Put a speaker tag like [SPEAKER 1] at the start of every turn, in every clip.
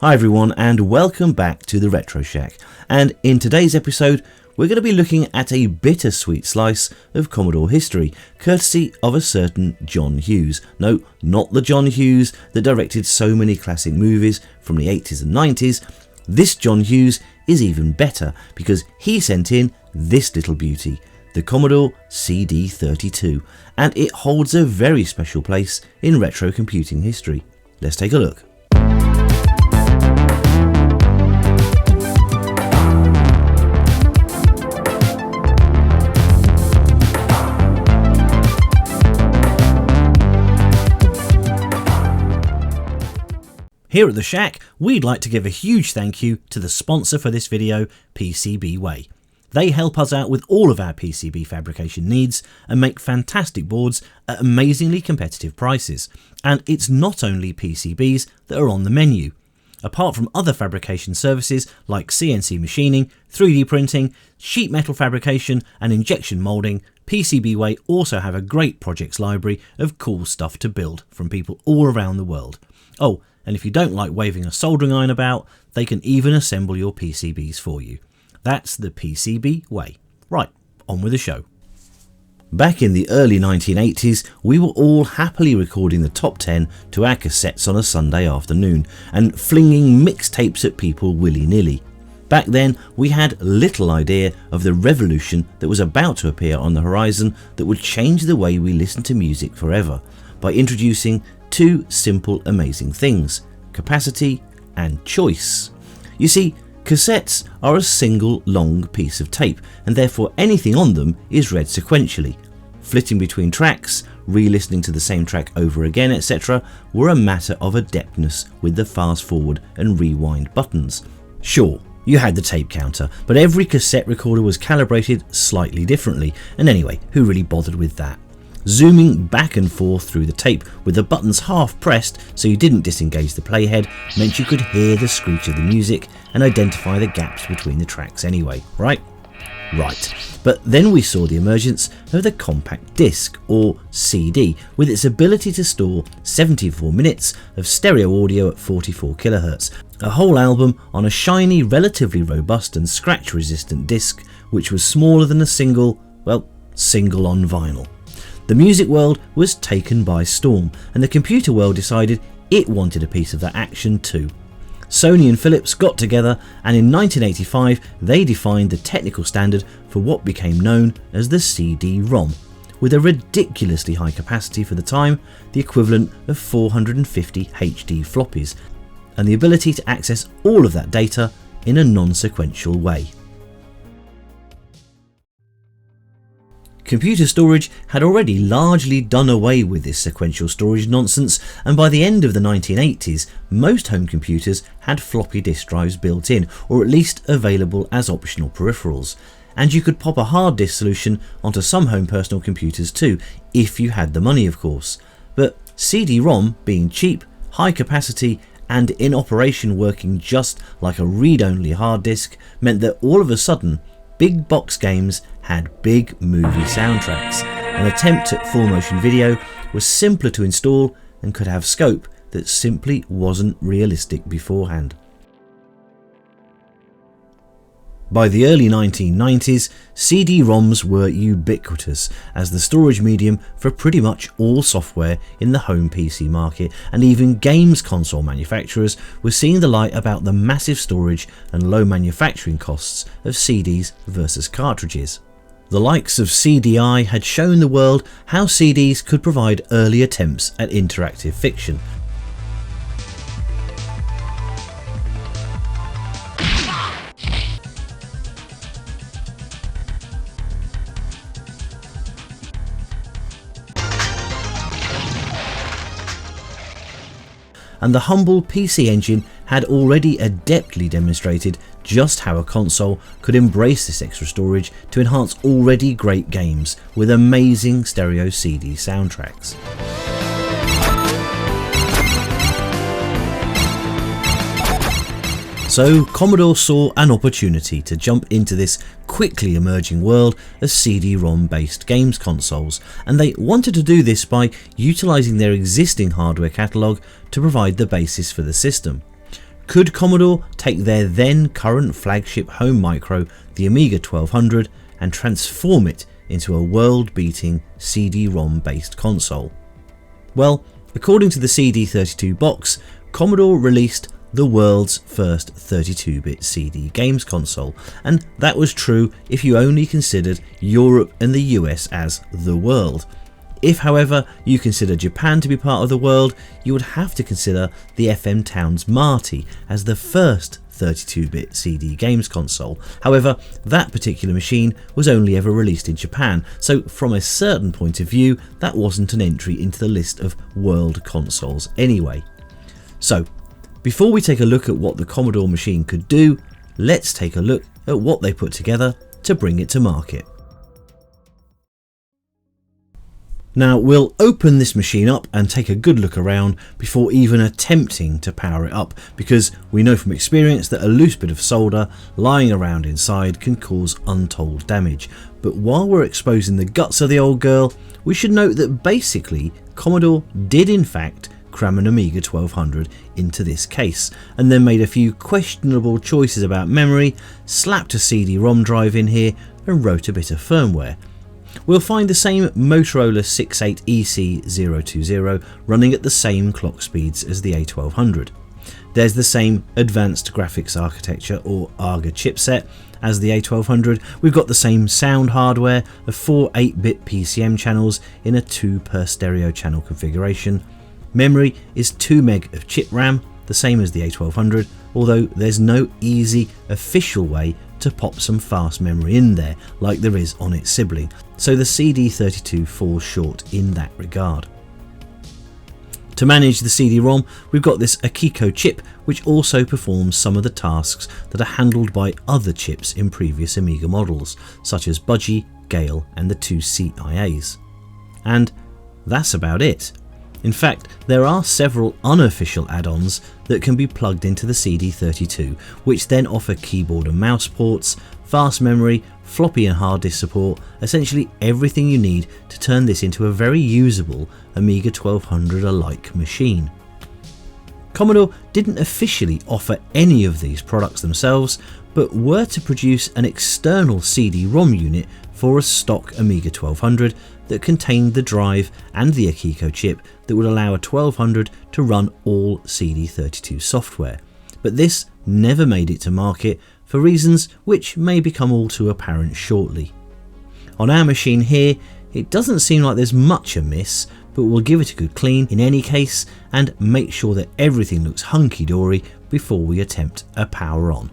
[SPEAKER 1] Hi everyone and welcome back to the Retro Shack, and in today's episode we're going to be looking at a bittersweet slice of Commodore history, courtesy of a certain John Hughes. No, not the John Hughes that directed so many classic movies from the 80s and 90s. This John Hughes is even better because he sent in this little beauty, the Commodore CD32, and it holds a very special place in retro computing history. Let's take a look. Here at the Shack, we'd like to give a huge thank you to the sponsor for this video, PCBWay. They help us out with all of our PCB fabrication needs and make fantastic boards at amazingly competitive prices. And it's not only PCBs that are on the menu. Apart from other fabrication services like CNC machining, 3D printing, sheet metal fabrication and injection moulding, PCBWay also have a great projects library of cool stuff to build from people all around the world. Oh, and if you don't like waving a soldering iron about, they can even assemble your PCBs for you. That's the PCB way. Right, on with the show. Back in the early 1980s, we were all happily recording the top 10 to our cassettes on a Sunday afternoon and flinging mixtapes at people willy-nilly. Back then, we had little idea of the revolution that was about to appear on the horizon that would change the way we listen to music forever by introducing two simple amazing things: capacity and choice. You see, cassettes are a single long piece of tape, and therefore anything on them is read sequentially. Flitting between tracks, re-listening to the same track over again, etc. were a matter of adeptness with the fast forward and rewind buttons. Sure, you had the tape counter, but every cassette recorder was calibrated slightly differently, and anyway, who really bothered with that? Zooming back and forth through the tape with the buttons half pressed so you didn't disengage the playhead meant you could hear the screech of the music and identify the gaps between the tracks anyway, right? Right. But then we saw the emergence of the compact disc, or CD, with its ability to store 74 minutes of stereo audio at 44 kHz, a whole album on a shiny, relatively robust and scratch-resistant disc which was smaller than a single on vinyl. The music world was taken by storm, and the computer world decided it wanted a piece of that action too. Sony and Philips got together, and in 1985 they defined the technical standard for what became known as the CD-ROM, with a ridiculously high capacity for the time, the equivalent of 450 HD floppies, and the ability to access all of that data in a non-sequential way. Computer storage had already largely done away with this sequential storage nonsense, and by the end of the 1980s, most home computers had floppy disk drives built in, or at least available as optional peripherals. And you could pop a hard disk solution onto some home personal computers too, if you had the money of course. But CD-ROM, being cheap, high capacity, and in operation working just like a read-only hard disk, meant that all of a sudden, big box games had big movie soundtracks. An attempt at full motion video was simpler to install and could have scope that simply wasn't realistic beforehand. By the early 1990s, CD-ROMs were ubiquitous as the storage medium for pretty much all software in the home PC market, and even games console manufacturers were seeing the light about the massive storage and low manufacturing costs of CDs versus cartridges. The likes of CDI had shown the world how CDs could provide early attempts at interactive fiction. And the humble PC Engine had already adeptly demonstrated just how a console could embrace this extra storage to enhance already great games with amazing stereo CD soundtracks. So Commodore saw an opportunity to jump into this quickly emerging world of CD-ROM based games consoles, and they wanted to do this by utilising their existing hardware catalogue to provide the basis for the system. Could Commodore take their then current flagship home micro, the Amiga 1200, and transform it into a world-beating CD-ROM based console? Well, according to the CD32 box, Commodore released the world's first 32-bit CD games console, and that was true if you only considered Europe and the US as the world. If, however, you consider Japan to be part of the world, you would have to consider the FM Towns Marty as the first 32-bit CD games console. However, that particular machine was only ever released in Japan, so from a certain point of view, that wasn't an entry into the list of world consoles anyway. So, before we take a look at what the Commodore machine could do, let's take a look at what they put together to bring it to market. Now we'll open this machine up and take a good look around before even attempting to power it up, because we know from experience that a loose bit of solder lying around inside can cause untold damage. But while we're exposing the guts of the old girl, we should note that basically Commodore did in fact cram an Amiga 1200 into this case, and then made a few questionable choices about memory, slapped a CD-ROM drive in here and wrote a bit of firmware. We'll find the same Motorola 68EC020 running at the same clock speeds as the A1200. There's the same advanced graphics architecture or ARGA chipset as the A1200. We've got the same sound hardware of 4 8-bit PCM channels in a 2 per stereo channel configuration. Memory is 2 meg of chip RAM, the same as the A1200, although there's no easy official way to pop some fast memory in there like there is on its sibling, so the CD32 falls short in that regard. To manage the CD-ROM, we've got this Akiko chip, which also performs some of the tasks that are handled by other chips in previous Amiga models, such as Budgie, Gale and the 2 CIAs. And that's about it. In fact, there are several unofficial add-ons that can be plugged into the CD32, which then offer keyboard and mouse ports, fast memory, floppy and hard disk support, essentially everything you need to turn this into a very usable Amiga 1200-alike machine. Commodore didn't officially offer any of these products themselves, but were to produce an external CD-ROM unit for a stock Amiga 1200 that contained the drive and the Akiko chip that would allow a 1200 to run all CD32 software. But this never made it to market for reasons which may become all too apparent shortly. On our machine here, it doesn't seem like there's much amiss, but we'll give it a good clean in any case and make sure that everything looks hunky-dory before we attempt a power on.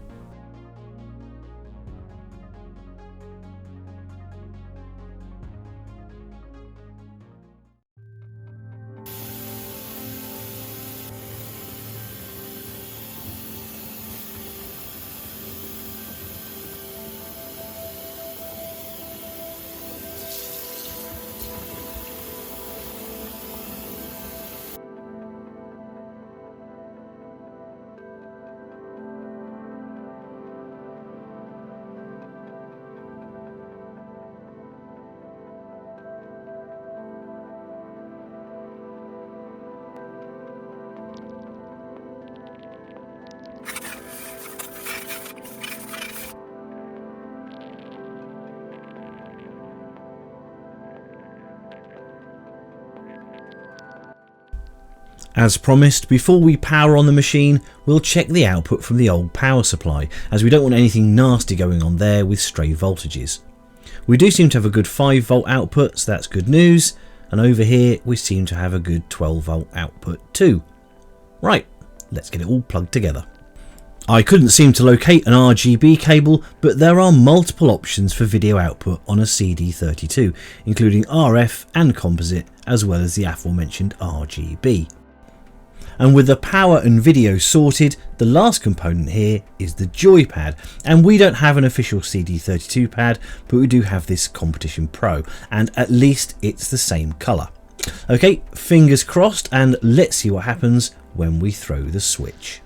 [SPEAKER 1] As promised, before we power on the machine, we'll check the output from the old power supply, as we don't want anything nasty going on there with stray voltages. We do seem to have a good 5 volt output, so that's good news, and over here we seem to have a good 12 volt output too. Right, let's get it all plugged together. I couldn't seem to locate an RGB cable, but there are multiple options for video output on a CD32, including RF and composite, as well as the aforementioned RGB. And with the power and video sorted, the last component here is the joypad, and we don't have an official CD32 pad, but we do have this Competition Pro, and at least it's the same colour. Okay, fingers crossed, and let's see what happens when we throw the switch.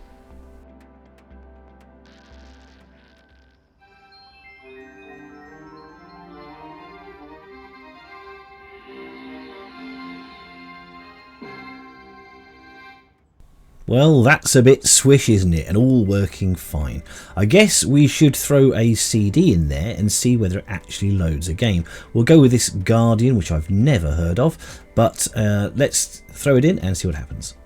[SPEAKER 1] Well, that's a bit swish, isn't it? And all working fine. I guess we should throw a CD in there and see whether it actually loads a game. We'll go with this Guardian, which I've never heard of, but let's throw it in and see what happens.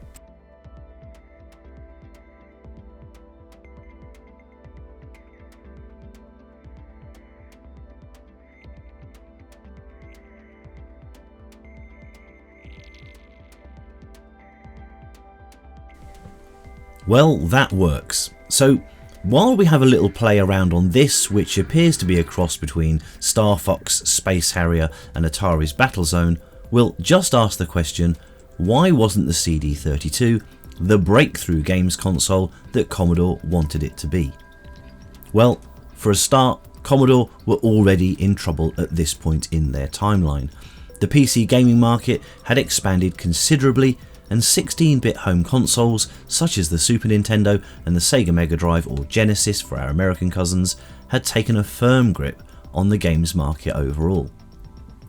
[SPEAKER 1] Well, that works. So while we have a little play around on this, which appears to be a cross between Star Fox, Space Harrier and Atari's Battlezone, we'll just ask the question, why wasn't the CD32 the breakthrough games console that Commodore wanted it to be? Well, for a start, Commodore were already in trouble at this point in their timeline. The PC gaming market had expanded considerably, and 16-bit home consoles such as the Super Nintendo and the Sega Mega Drive, or Genesis for our American cousins, had taken a firm grip on the games market overall.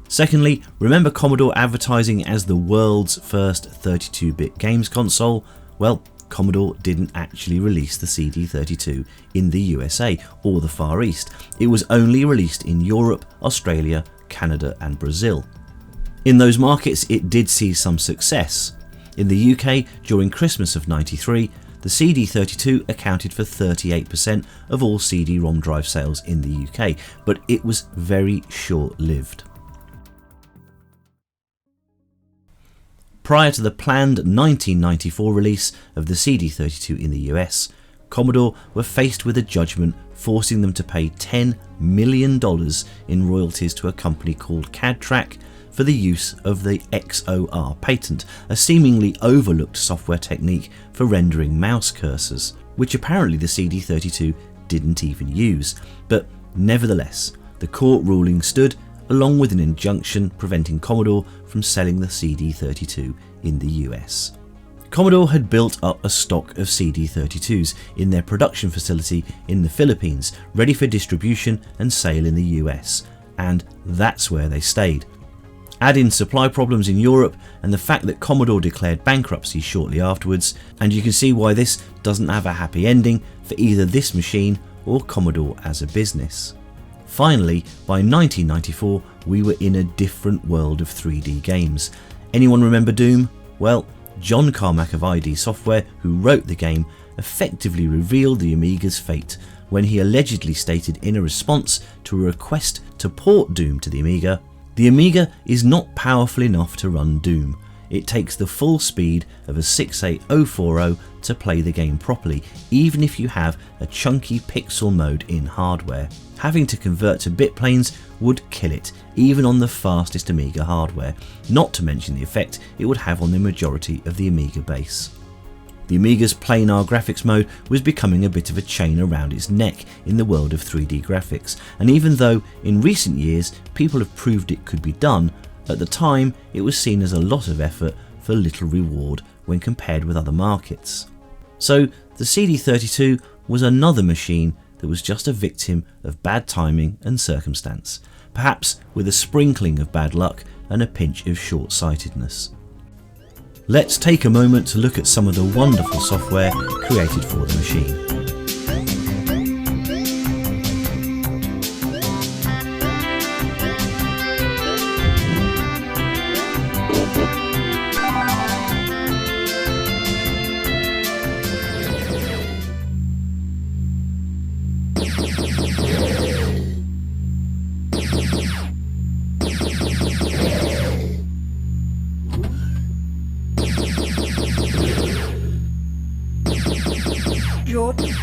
[SPEAKER 1] Secondly, remember Commodore advertising as the world's first 32-bit games console? Well, Commodore didn't actually release the CD32 in the USA or the Far East. It was only released in Europe, Australia, Canada and Brazil. In those markets it did see some success. In the UK, during Christmas of '93, the CD32 accounted for 38% of all CD-ROM drive sales in the UK, but it was very short-lived. Prior to the planned 1994 release of the CD32 in the US, Commodore were faced with a judgment forcing them to pay $10 million in royalties to a company called CAD-Track for the use of the XOR patent, a seemingly overlooked software technique for rendering mouse cursors, which apparently the CD32 didn't even use. But nevertheless, the court ruling stood, along with an injunction preventing Commodore from selling the CD32 in the US. Commodore had built up a stock of CD32s in their production facility in the Philippines, ready for distribution and sale in the US, and that's where they stayed. Add in supply problems in Europe and the fact that Commodore declared bankruptcy shortly afterwards, and you can see why this doesn't have a happy ending for either this machine or Commodore as a business. Finally, by 1994, we were in a different world of 3D games. Anyone remember Doom? Well, John Carmack of ID Software, who wrote the game, effectively revealed the Amiga's fate when he allegedly stated in a response to a request to port Doom to the Amiga, "The Amiga is not powerful enough to run Doom. It takes the full speed of a 68040 to play the game properly, even if you have a chunky pixel mode in hardware. Having to convert to bit planes would kill it, even on the fastest Amiga hardware, not to mention the effect it would have on the majority of the Amiga base." The Amiga's planar graphics mode was becoming a bit of a chain around its neck in the world of 3D graphics, and even though in recent years people have proved it could be done, at the time it was seen as a lot of effort for little reward when compared with other markets. So the CD32 was another machine that was just a victim of bad timing and circumstance, perhaps with a sprinkling of bad luck and a pinch of short-sightedness. Let's take a moment to look at some of the wonderful software created for the machine.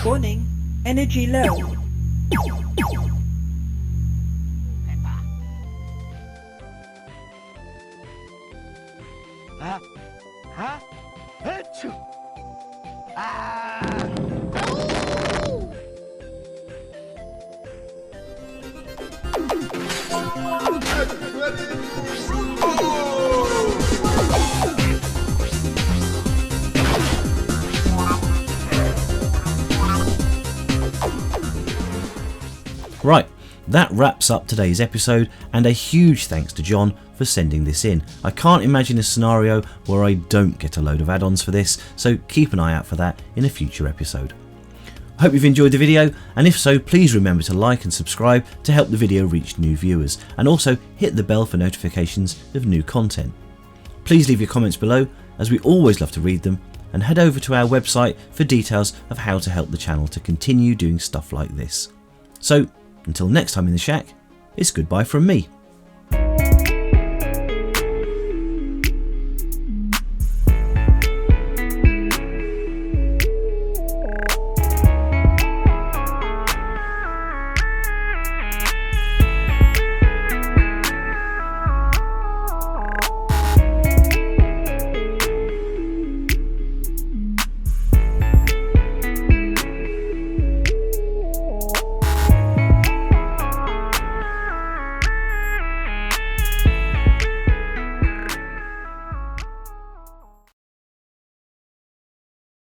[SPEAKER 2] Warning, energy low.
[SPEAKER 1] Right, that wraps up today's episode, and a huge thanks to John for for sending this in. I can't imagine a scenario where I don't get a load of add-ons for this, so keep an eye out for that in a future episode. I hope you've enjoyed the video, and if so, please remember to like and subscribe to help the video reach new viewers, and also hit the bell for notifications of new content. Please leave your comments below, as we always love to read them, and head over to our website for details of how to help the channel to continue doing stuff like this. So, until next time in the shack, it's goodbye from me.